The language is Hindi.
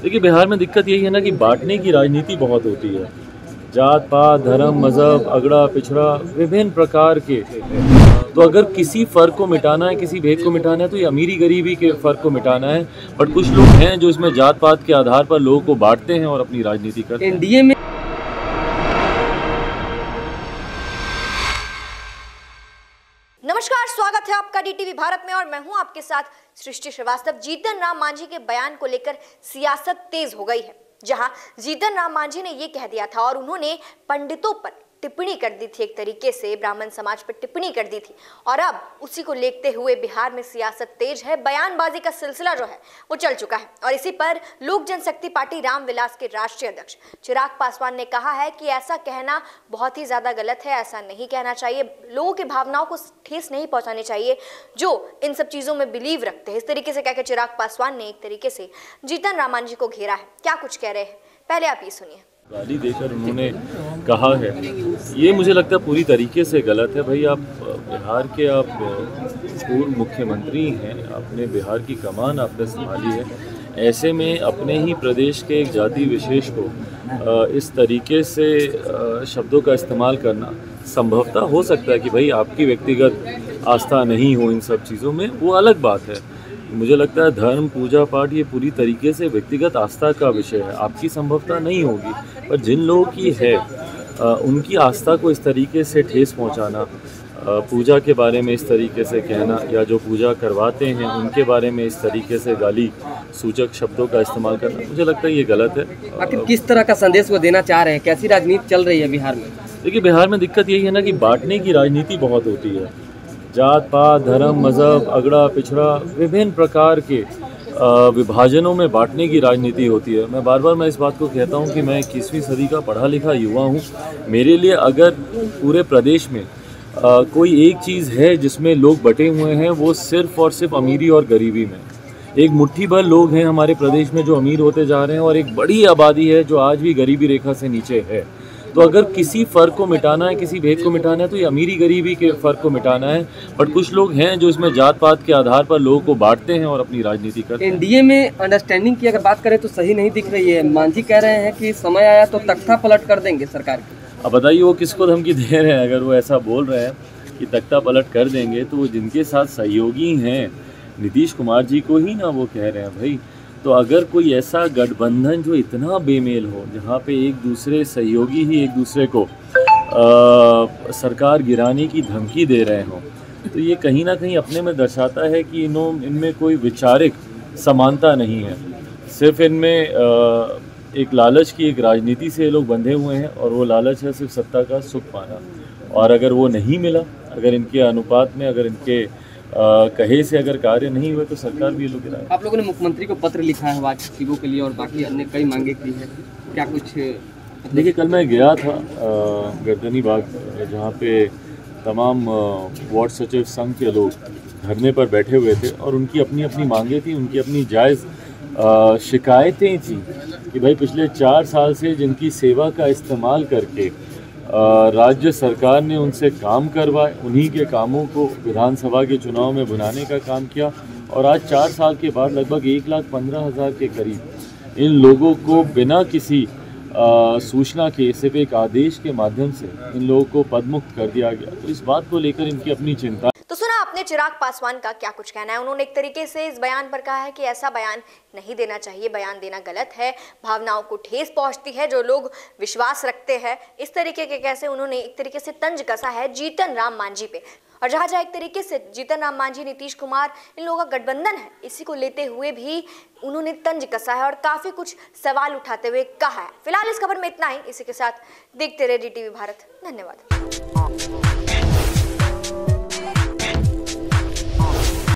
देखिए, बिहार में दिक्कत यही है ना कि बांटने की राजनीति बहुत होती है। जात पात, धर्म, मज़हब, अगड़ा पिछड़ा, विभिन्न प्रकार के। तो अगर किसी फ़र्क को मिटाना है, किसी भेद को मिटाना है, तो ये अमीरी गरीबी के फ़र्क को मिटाना है। बट कुछ लोग हैं जो इसमें जात पात के आधार पर लोगों को बांटते हैं और अपनी राजनीति करते हैं। एनडीए में नमस्कार, स्वागत है आपका डीटीवी भारत में और मैं हूं आपके साथ सृष्टि श्रीवास्तव। जीतन राम मांझी के बयान को लेकर सियासत तेज हो गई है, जहां जीतन राम मांझी ने ये कह दिया था और उन्होंने पंडितों पर टिप्पणी कर दी थी, एक तरीके से ब्राह्मण समाज पर टिप्पणी कर दी थी। और अब उसी को लेते हुए बिहार में सियासत तेज है, बयानबाजी का सिलसिला जो है वो चल चुका है। और इसी पर लोक जनशक्ति पार्टी रामविलास के राष्ट्रीय अध्यक्ष चिराग पासवान ने कहा है कि ऐसा कहना बहुत ही ज्यादा गलत है, ऐसा नहीं कहना चाहिए, लोगों की भावनाओं को ठेस नहीं पहुंचानी चाहिए जो इन सब चीजों में बिलीव रखते हैं। इस तरीके से कहकर चिराग पासवान ने एक तरीके से जीतन राम मांझी को घेरा है। क्या कुछ कह रहे हैं, पहले आप ये सुनिए। गाली देकर उन्होंने कहा है, ये मुझे लगता है पूरी तरीके से गलत है। भाई, आप बिहार के पूर्व मुख्यमंत्री हैं, आपने बिहार की कमान आपने संभाली है। ऐसे में अपने ही प्रदेश के एक जाति विशेष को इस तरीके से शब्दों का इस्तेमाल करना संभवतः हो सकता है कि भाई आपकी व्यक्तिगत आस्था नहीं हो इन सब चीज़ों में, वो अलग बात है। मुझे लगता है धर्म, पूजा पाठ ये पूरी तरीके से व्यक्तिगत आस्था का विषय है, आपकी संभवतः नहीं होगी। पर जिन लोगों की है उनकी आस्था को इस तरीके से ठेस पहुंचाना, पूजा के बारे में इस तरीके से कहना, या जो पूजा करवाते हैं उनके बारे में इस तरीके से गाली सूचक शब्दों का इस्तेमाल करना, मुझे लगता है ये गलत है। आखिर किस तरह का संदेश वो देना चाह रहे हैं, कैसी राजनीति चल रही है बिहार में? देखिए, बिहार में दिक्कत यही है ना कि बांटने की राजनीति बहुत होती है। जात पात, धर्म, मज़हब, अगड़ा पिछड़ा, विभिन्न प्रकार के विभाजनों में बांटने की राजनीति होती है। मैं बार बार इस बात को कहता हूँ कि मैं 21वीं सदी का पढ़ा लिखा युवा हूँ। मेरे लिए अगर पूरे प्रदेश में कोई एक चीज़ है जिसमें लोग बटे हुए हैं, वो सिर्फ़ और सिर्फ अमीरी और गरीबी में। एक मुट्ठी भर लोग हैं हमारे प्रदेश में जो अमीर होते जा रहे हैं और एक बड़ी आबादी है जो आज भी गरीबी रेखा से नीचे है। तो अगर किसी फ़र्क को मिटाना है, किसी भेद को मिटाना है, तो ये अमीरी गरीबी के फ़र्क को मिटाना है। बट कुछ लोग हैं जो इसमें जात पात के आधार पर लोगों को बांटते हैं और अपनी राजनीति करते हैं। एनडीए में अंडरस्टैंडिंग की अगर बात करें तो सही नहीं दिख रही है। मांझी कह रहे हैं कि समय आया तो तख्ता पलट कर देंगे सरकार की। अब बताइए वो किसको धमकी दे रहे हैं? अगर वो ऐसा बोल रहे हैं कि तख्ता पलट कर देंगे, तो वो जिनके साथ सहयोगी हैं नीतीश कुमार जी को ही ना वो कह रहे हैं भाई। तो अगर कोई ऐसा गठबंधन जो इतना बेमेल हो, जहाँ पे एक दूसरे सहयोगी ही एक दूसरे को सरकार गिराने की धमकी दे रहे हों, तो ये कहीं ना कहीं अपने में दर्शाता है कि इनमें कोई वैचारिक समानता नहीं है। सिर्फ इनमें एक लालच की एक राजनीति से ये लोग बंधे हुए हैं और वो लालच है सिर्फ सत्ता का सुख पाना। और अगर वो नहीं मिला, अगर इनके अनुपात में, अगर इनके कहे से अगर कार्य नहीं हुए, तो सरकार भी ये लोग गिराए। आप लोगों ने मुख्यमंत्री को पत्र लिखा है वाजिबों के लिए और बाकी अन्य कई मांगे की है, क्या कुछ? देखिए, कल मैं गया था गर्दनी बाग, जहाँ पे तमाम वार्ड सचिव संघ के लोग धरने पर बैठे हुए थे और उनकी अपनी अपनी मांगे थी, उनकी अपनी जायज़ शिकायतें थी कि भाई पिछले 4 साल से जिनकी सेवा का इस्तेमाल करके राज्य सरकार ने उनसे काम करवाए, उन्हीं के कामों को विधानसभा के चुनाव में बुलाने का काम किया। और आज 4 साल के बाद लगभग 1,15,000 के करीब इन लोगों को बिना किसी सूचना के, सिर्फ एक आदेश के माध्यम से इन लोगों को पदमुक्त कर दिया गया। तो इस बात को लेकर इनकी अपनी चिंता। तो सुना आपने चिराग पासवान का क्या कुछ कहना है। उन्होंने एक तरीके से इस बयान पर कहा है कि ऐसा बयान नहीं देना चाहिए, बयान देना गलत है, भावनाओं को ठेस पहुंचती है, जो लोग विश्वास रखते हैं। इस तरीके के कैसे उन्होंने एक तरीके से तंज कसा है जीतन राम मांझी पे। और जहाँ एक तरीके से जीतन राम मांझी, नीतीश कुमार, इन लोगों का गठबंधन है, इसी को लेते हुए भी उन्होंने तंज कसा है और काफी कुछ सवाल उठाते हुए कहा है। फिलहाल इस खबर में इतना ही। इसी के साथ देखते रहे डीटीवी भारत। धन्यवाद।